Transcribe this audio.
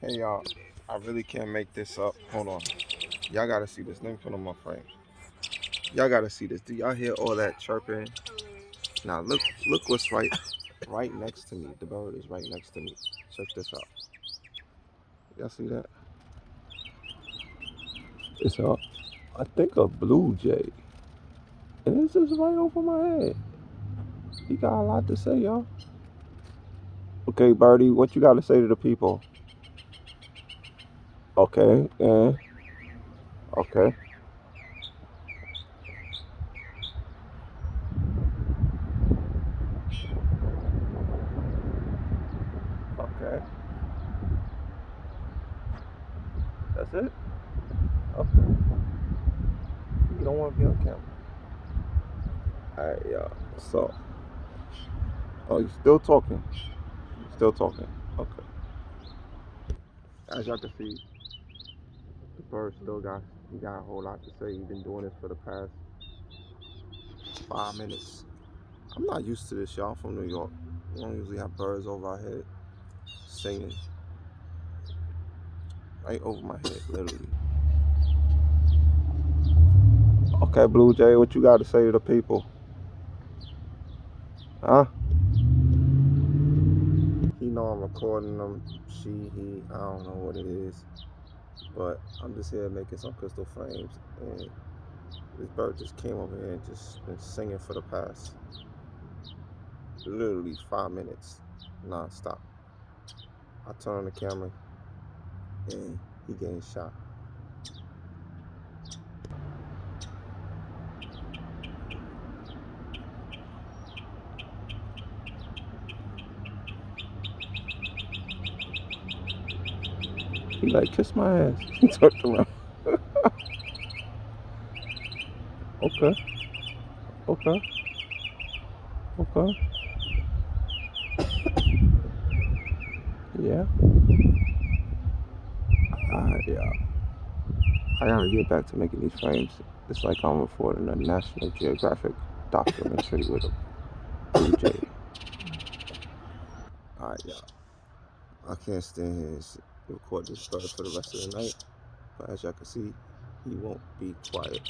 Hey y'all, I really can't make this up. Hold on. Y'all gotta see this. Let me put on my frame. Y'all gotta see this. Do y'all hear all that chirping? Now look what's right next to me. The bird is right next to me. Check this out. Y'all see that? It's I think a blue jay. And it's just right over my head. He got a lot to say, y'all. Okay, Birdie, what you gotta say to the people? Okay, and okay, okay. That's it? Okay. You don't wanna be on camera. Alright, y'all. So oh, you still talking? Still talking. Okay. As y'all can see, the bird still got a whole lot to say. He's been doing this for the past 5 minutes. I'm not used to this, y'all. I'm from New York. We don't usually have birds over our head singing right over my head, literally. Okay, Blue Jay, what you got to say to the people? Huh? He know I'm recording them. He, I don't know what it is. But I'm just here making some crystal frames. And this bird just came over here and just been singing for the past literally 5 minutes non-stop. I turn on the camera and he getting shot. He like, kiss my ass. He turned around. Okay, okay, okay. Yeah. Alright, yeah. I gotta get back to making these frames. It's like I'm recording a National Geographic documentary with a Blue Jay. Alright, yeah. I can't stand here and record this bird for the rest of the night. But as y'all can see, he won't be quiet.